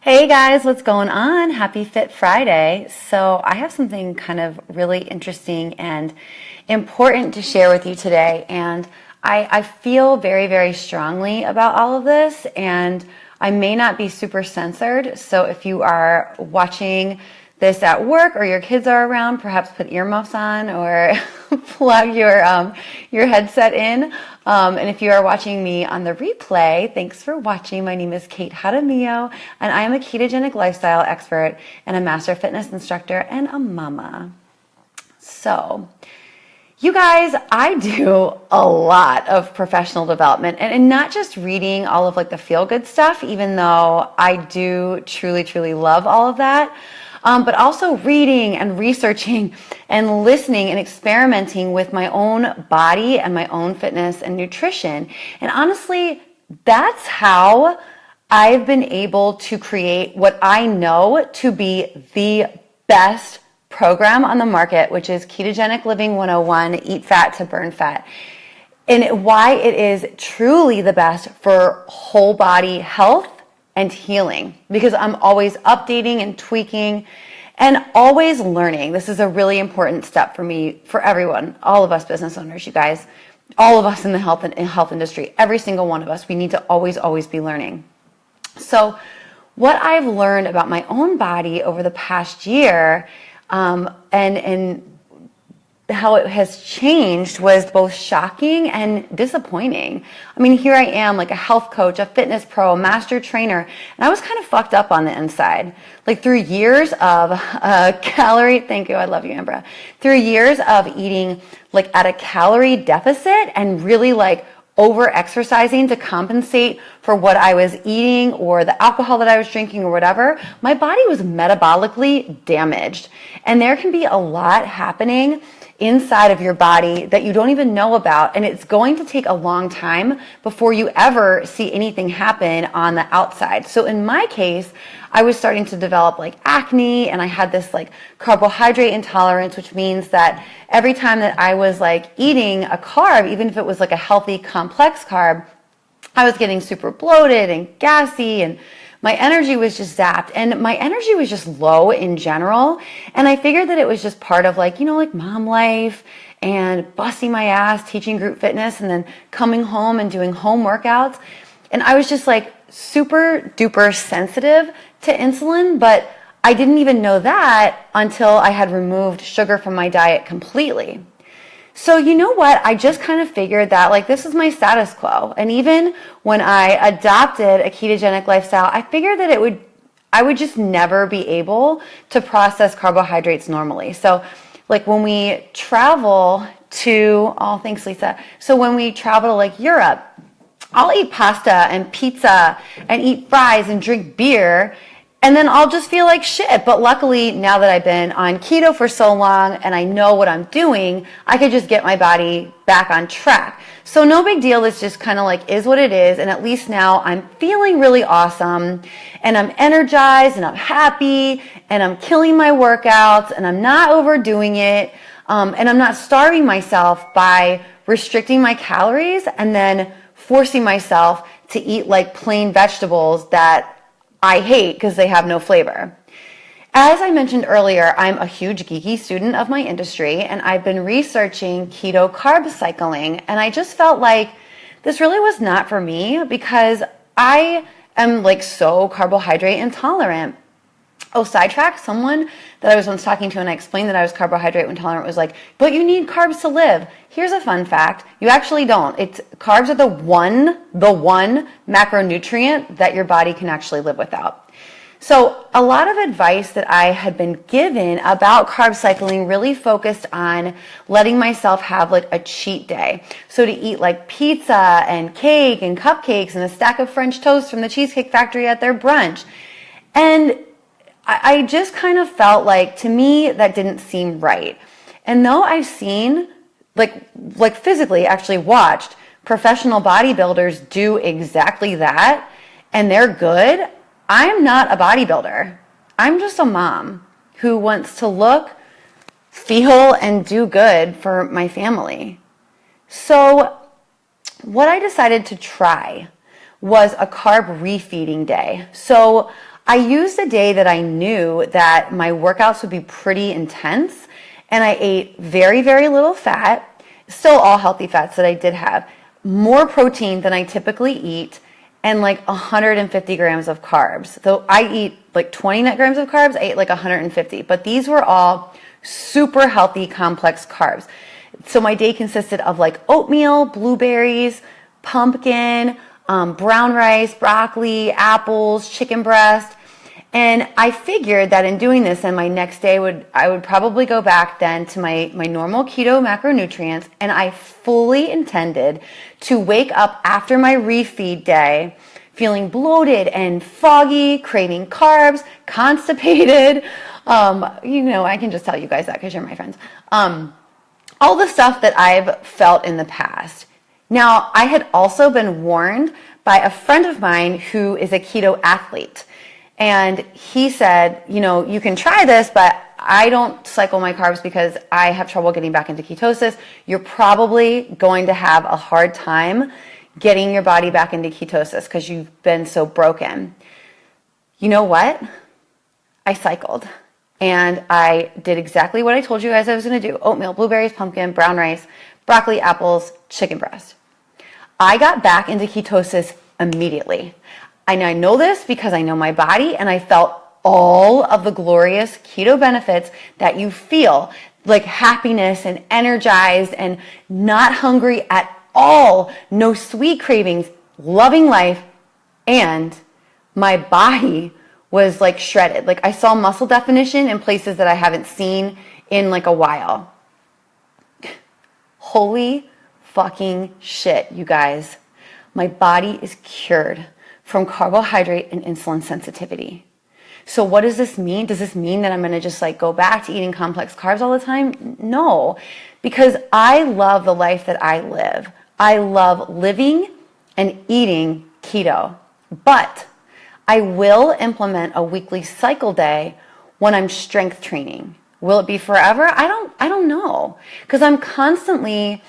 Hey guys, what's going on? Happy Fit Friday. So I have something kind of really interesting and important to share with you today. And I feel very, very strongly about all of this, and I may not be super censored. So if you are watching this at work or your kids are around, perhaps put earmuffs on or plug your headset in. And if you are watching me on the replay, thanks for watching. My name is Kate Jaramillo, and I am a ketogenic lifestyle expert and a master fitness instructor and a mama. So, you guys, I do a lot of professional development and not just reading all of like the feel-good stuff, even though I do truly, truly love all of that. But also reading and researching and listening and experimenting with my own body and my own fitness and nutrition. And honestly, that's how I've been able to create what I know to be the best program on the market, which is Ketogenic Living 101, Eat Fat to Burn Fat. And why it is truly the best for whole body health and healing, because I'm always updating and tweaking and always learning. This is a really important step for me, for everyone, all of us business owners, you guys, all of us in the health industry, every single one of us, we need to always be learning. So what I've learned about my own body over the past year, and how it has changed was both shocking and disappointing. I mean, here I am, like a health coach, a fitness pro, a master trainer, and I was kind of fucked up on the inside. Like through years of thank you, I love you, Ambra. Through years of eating like at a calorie deficit and really like over-exercising to compensate for what I was eating or the alcohol that I was drinking or whatever, my body was metabolically damaged. And there can be a lot happening inside of your body that you don't even know about, and it's going to take a long time before you ever see anything happen on the outside. So in my case, I was starting to develop like acne, and I had this like carbohydrate intolerance, which means that every time that I was like eating a carb, even if it was like a healthy complex carb, I was getting super bloated and gassy, and my energy was just zapped, and my energy was just low in general. And I figured that it was just part of like, like mom life and busting my ass, teaching group fitness, and then coming home and doing home workouts. And I was just like super duper sensitive to insulin, but I didn't even know that until I had removed sugar from my diet completely. So you know what? I just kind of figured that like this is my status quo. And even when I adopted a ketogenic lifestyle, I figured that I would just never be able to process carbohydrates normally. So like when we travel to, oh, thanks, Lisa. So when we travel to like Europe, I'll eat pasta and pizza and eat fries and drink beer, and then I'll just feel like shit. But luckily, now that I've been on keto for so long and I know what I'm doing, I could just get my body back on track. So no big deal. It's just kind of like is what it is. And at least now I'm feeling really awesome, and I'm energized, and I'm happy, and I'm killing my workouts, and I'm not overdoing it. And I'm not starving myself by restricting my calories and then forcing myself to eat like plain vegetables that I hate because they have no flavor. As I mentioned earlier, I'm a huge geeky student of my industry, and I've been researching keto carb cycling, and I just felt like this really was not for me because I am like so carbohydrate intolerant. Oh, sidetrack, someone that I was once talking to and I explained that I was carbohydrate intolerant was like, but you need carbs to live. Here's a fun fact. You actually don't. Carbs are the one macronutrient that your body can actually live without. So a lot of advice that I had been given about carb cycling really focused on letting myself have like a cheat day. So to eat like pizza and cake and cupcakes and a stack of French toast from the Cheesecake Factory at their brunch. And I just kind of felt like, to me, that didn't seem right. And though I've seen, like physically actually watched professional bodybuilders do exactly that, and they're good, I'm not a bodybuilder. I'm just a mom who wants to look, feel, and do good for my family. So what I decided to try was a carb refeeding day. So I used a day that I knew that my workouts would be pretty intense, and I ate very, very little fat, still all healthy fats that I did have, more protein than I typically eat, and like 150 grams of carbs. So I eat like 20 net grams of carbs, I ate like 150, but these were all super healthy, complex carbs. So my day consisted of like oatmeal, blueberries, pumpkin, brown rice, broccoli, apples, chicken breast. And I figured that in doing this, and my next day I would probably go back then to my normal keto macronutrients, and I fully intended to wake up after my refeed day feeling bloated and foggy, craving carbs, constipated. I can just tell you guys that because you're my friends. All the stuff that I've felt in the past. Now, I had also been warned by a friend of mine who is a keto athlete. And he said, you can try this, but I don't cycle my carbs because I have trouble getting back into ketosis. You're probably going to have a hard time getting your body back into ketosis because you've been so broken. You know what? I cycled. And I did exactly what I told you guys I was going to do. Oatmeal, blueberries, pumpkin, brown rice, broccoli, apples, chicken breast. I got back into ketosis immediately. And I know this because I know my body, and I felt all of the glorious keto benefits that you feel, like happiness and energized and not hungry at all, no sweet cravings, loving life, and my body was like shredded. Like I saw muscle definition in places that I haven't seen in like a while. Holy fucking shit, you guys. My body is cured from carbohydrate and insulin sensitivity. So what does this mean? Does this mean that I'm going to just like go back to eating complex carbs all the time? No, because I love the life that I live. I love living and eating keto, but I will implement a weekly cycle day when I'm strength training. Will it be forever? I don't know, because I'm constantly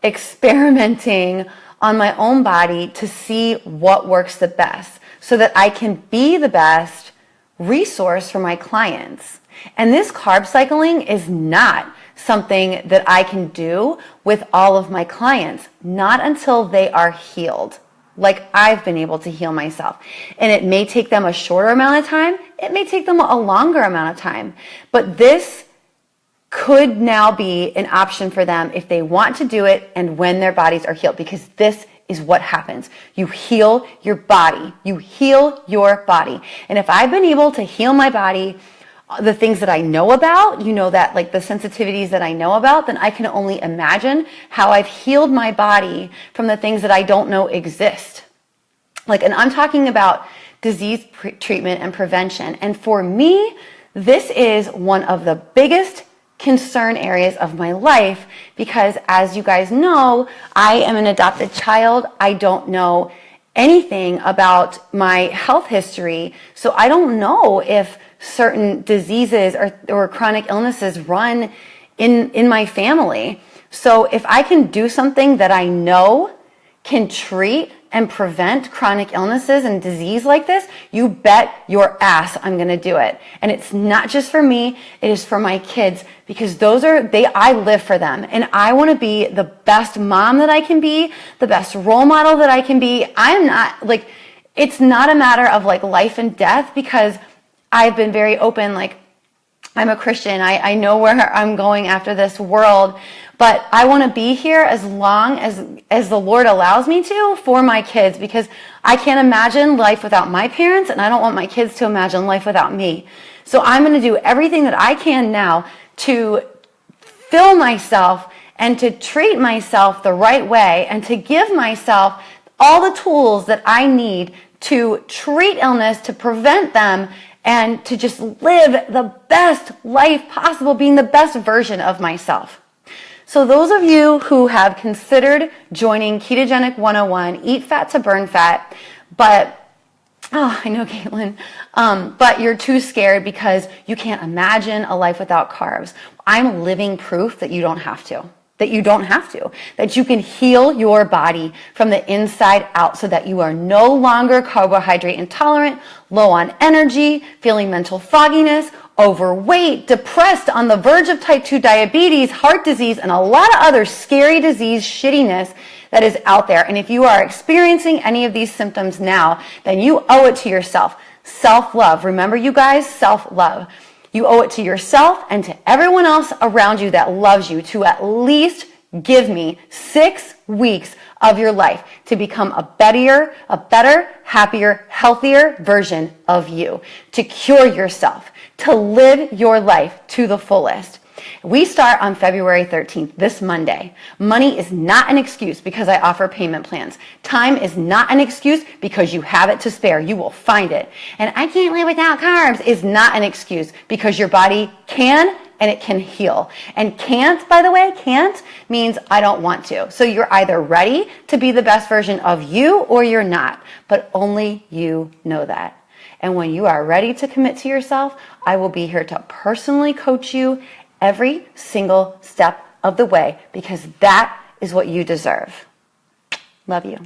experimenting on my own body to see what works the best so that I can be the best resource for my clients. And this carb cycling is not something that I can do with all of my clients, not until they are healed, like I've been able to heal myself. And it may take them a shorter amount of time. It may take them a longer amount of time. But this could now be an option for them if they want to do it and when their bodies are healed, because this is what happens. You heal your body. You heal your body. And if I've been able to heal my body, the things that I know about, that like the sensitivities that I know about, then I can only imagine how I've healed my body from the things that I don't know exist. And I'm talking about disease treatment and prevention. And for me, this is one of the biggest concern areas of my life because, as you guys know, I am an adopted child. I don't know anything about my health history, so I don't know if certain diseases or chronic illnesses run in my family. So if I can do something that I know can treat and prevent chronic illnesses and disease like this, you bet your ass I'm going to do it. And it's not just for me, it is for my kids, because I live for them. And I want to be the best mom that I can be, the best role model that I can be. It's not a matter of life and death, because I've been very open, I'm a Christian. I know where I'm going after this world, but I want to be here as long as the Lord allows me to for my kids, because I can't imagine life without my parents, and I don't want my kids to imagine life without me. So I'm going to do everything that I can now to fill myself and to treat myself the right way and to give myself all the tools that I need to treat illness, to prevent them, and to just live the best life possible, being the best version of myself. So those of you who have considered joining Ketogenic 101, Eat Fat to Burn Fat, but, I know, Caitlin, but you're too scared because you can't imagine a life without carbs. I'm living proof that you don't have to. that you don't have to, that you can heal your body from the inside out so that you are no longer carbohydrate intolerant, low on energy, feeling mental fogginess, overweight, depressed, on the verge of type 2 diabetes, heart disease, and a lot of other scary disease shittiness that is out there. And if you are experiencing any of these symptoms now, then you owe it to yourself. Self-love. Remember, you guys, self-love. You owe it to yourself and to everyone else around you that loves you to at least give me 6 weeks of your life to become a better, happier, healthier version of you, to cure yourself, to live your life to the fullest. We start on February 13th, this Monday. Money is not an excuse because I offer payment plans. Time is not an excuse because you have it to spare. You will find it. And I can't live without carbs is not an excuse because your body can and it can heal. And can't, by the way, can't means I don't want to. So you're either ready to be the best version of you or you're not, but only you know that. And when you are ready to commit to yourself, I will be here to personally coach you every single step of the way because that is what you deserve. Love you.